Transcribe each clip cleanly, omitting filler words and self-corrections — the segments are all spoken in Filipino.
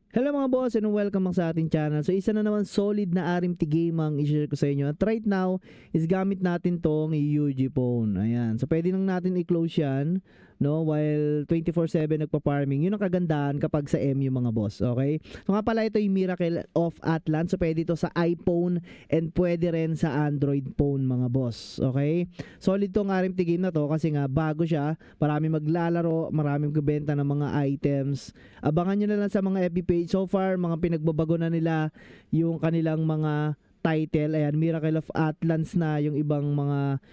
Hello mga boss and welcome sa ating channel. So isa na naman solid na RMT game ang i-share ko sa inyo. At right now is gamit natin tong UG phone. Ayan. So pwede lang natin i-close yan, no, while 24/7 nagpa-farming. Yun ang kagandahan kapag sa MU mga boss. Okay? So nga pala ito yung Miracle of Atlan. So pwede ito sa iPhone and pwede rin sa Android phone mga boss. Okay? Solid tong RMT game na to kasi nga bago siya. Marami maglalaro, maraming kubenta ng mga items. Abangan nyo na lang sa mga FB page. So far, mga pinagbabago na nila yung kanilang mga title. Ayan, Miracle of Atlans na yung ibang mga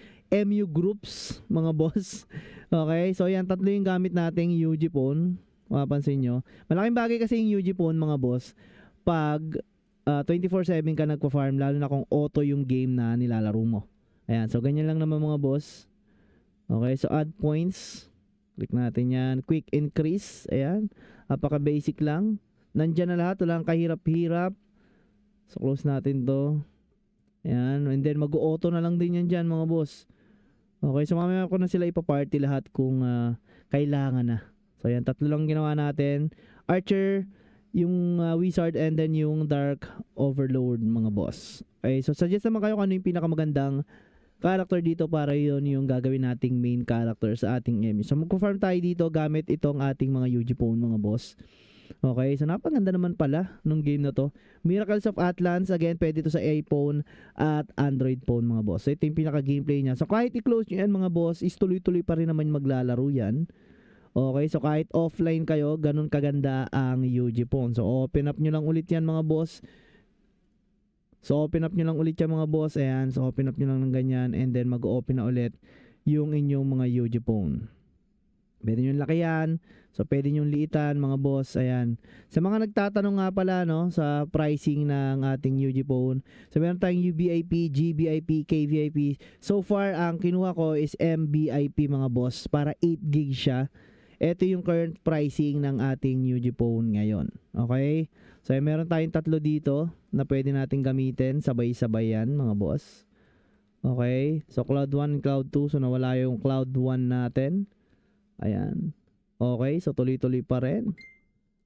MU groups, mga boss. Okay, so yan, tatlo yung gamit nating UG phone. Mapapansin nyo. Malaking bagay kasi yung UG phone, mga boss. Pag 24/7 ka nagpa-farm, lalo na kung auto yung game na nilalaro mo. Ayan, so ganyan lang naman mga boss. Okay, so add points. Click natin yan. Quick increase. Ayan. Napaka basic lang. Nandyan na lahat. Walang kahirap-hirap. So close natin to. Ayan. And then mag-auto na lang din yan dyan mga boss. Okay. So mamaya ko na sila ipaparty lahat kung kailangan na. So ayan. Tatlo lang ginawa natin. Archer, yung Wizard, and then yung Dark Overlord mga boss. Okay. So suggest naman kayo kung ano yung pinakamagandang character dito para yon yung gagawin nating main character sa ating MU. So magpo-farm tayo dito gamit itong ating mga UG phone mga boss. Okay, so napaganda naman pala nung game na to. Miracles of Atlans, again, pwede to sa iPhone at Android phone mga boss. So ito yung pinaka-gameplay niya. So kahit i-close nyo yan mga boss, is tuloy-tuloy pa rin naman maglalaro yan. Okay, so kahit offline kayo, ganun kaganda ang UG phone. So open up nyo lang ulit yan mga boss. So open up nyo lang ulit yung mga boss. Ayan, so open up nyo lang ng ganyan. And then mag-open na ulit yung inyong mga UG phone. Pwede nyo lakihan. So pwede nyo liitan mga boss. Ayan. Sa mga nagtatanong nga pala no, sa pricing ng ating UG phone. So meron tayong UVIP, GVIP, KVIP. So far ang kinuha ko is MVIP mga boss. Para 8 gig siya. Ito yung current pricing ng ating UG phone ngayon. Okay? So meron tayong tatlo dito na pwede natin gamitin. Sabay-sabay yan mga boss. Okay? So Cloud 1 and Cloud 2. So nawala yung Cloud 1 natin. Ayan. Okay? So tuloy-tuloy pa rin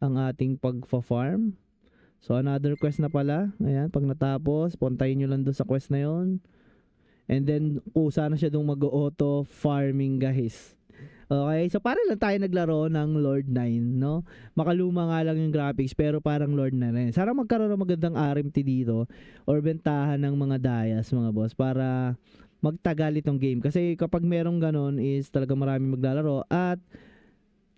ang ating pagfa-farm. So another quest na pala. Ayan. Pag natapos, puntayin nyo lang doon sa quest na yon. And then, sana siya doon mag-auto farming guys. Okay, so parang lang tayo naglaro ng Lord 9, no? Makaluma nga lang yung graphics pero parang Lord 9 rin. Sana magkaroon ng magandang RMT dito or bentahan ng mga dayas mga boss para magtagal itong game. Kasi kapag merong ganon is talaga maraming maglalaro at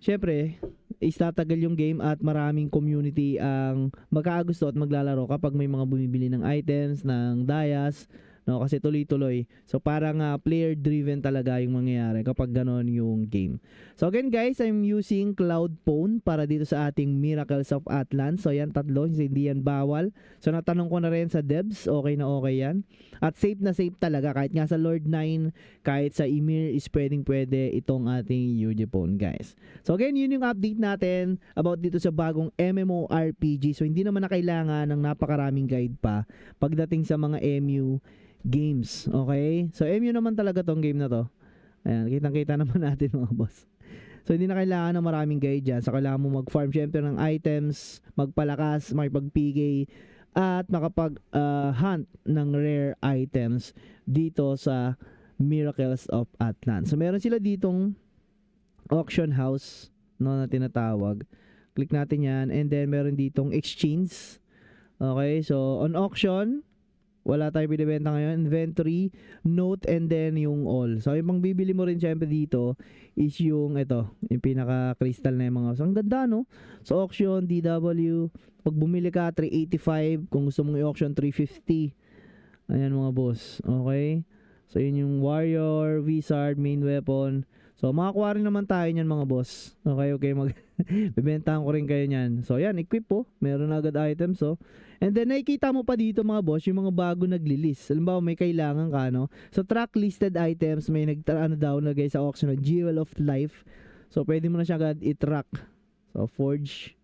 syempre is tatagal yung game at maraming community ang magkakagusto at maglalaro kapag may mga bumibili ng items, ng dayas, no, kasi tuloy-tuloy. So parang player driven talaga yung mangyayari kapag ganon yung game. So again guys, I'm using Cloud Phone para dito sa ating Miracles of Atlans. So yan tatlo, hindi yan bawal. So natanong ko na rin sa devs, okay na okay yan. At safe na safe talaga kahit nga sa Lord 9, kahit sa Emir is pwede itong ating UG phone guys. So again, yun yung update natin about dito sa bagong MMORPG. So hindi naman na kailangan ng napakaraming guide pa pagdating sa mga MU games. Okay? So MU naman talaga tong game na to. Ayan, kitang-kita naman natin mga boss. So hindi na kailangan ng maraming guide dyan. So kailangan mo mag-farm syempre ng items, magpalakas, makipag-PK, at makapag-hunt ng rare items dito sa Miracles of Atlan. So meron sila ditong auction house, no, na tinatawag. Click natin yan. And then meron ditong exchange. Okay, so on auction, wala tayo binibenta ngayon. Inventory, note, and then yung all. So yung pang bibili mo rin syempre dito is yung ito, yung pinaka crystal na yung mga. So ang ganda no. So auction, DW, pag bumili ka 385, kung gusto mong i-auction 350. Ayan mga boss. Okay. So yun yung warrior, wizard, main weapon. So makakuha rin naman tayo niyan mga boss. Okay, bibentahan ko rin kayo niyan. So yan, equip po. Meron na agad items so. And then nakikita mo pa dito mga boss, yung mga bago nagli-list. Halimbawa may kailangan ka no. So track listed items, may daw na guys sa auction, Jewel of Life. So pwede mo na siya agad i-track. So forge.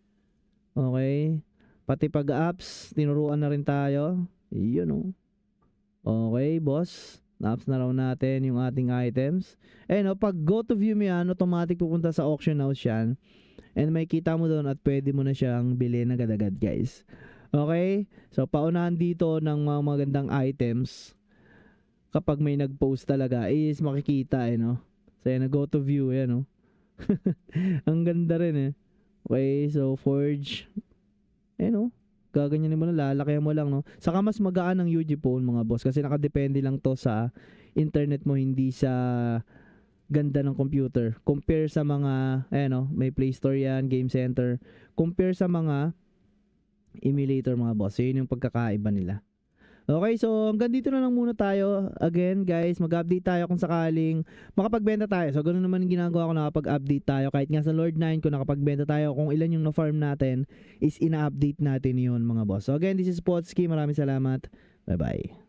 Okay. Pati pag-apps, tinuruan na rin tayo. Iyon oh. Okay, boss. Naps na raw natin yung ating items. Eh no, pag go to view mo yan, automatic pupunta sa auction house yan. And may kita mo doon at pwede mo na siyang bilhin agad-agad guys. Okay? So paunahan dito ng mga magandang items kapag may nag-post talaga is makikita no. So yan, go to view yan no. Ang ganda rin eh. Okay, so Forge. No. Gaganyanin mo na, lalakayan mo lang no. Saka mas magaan ang UG phone mga boss kasi nakadepende lang to sa internet mo, hindi sa ganda ng computer. Compare sa mga may Play Store yan, Game Center. Compare sa mga emulator mga boss. So, yun yung pagkakaiba nila. Okay, so hanggang dito na lang muna tayo. Again, guys, mag-update tayo kung sakaling makapagbenta tayo. So, ganun naman yung ginagawa ko, nakapag-update tayo. Kahit nga sa Lord 9, kung nakapagbenta tayo, kung ilan yung na-farm natin, is ina-update natin yun, mga boss. So, again, this is Potsky. Maraming salamat. Bye-bye.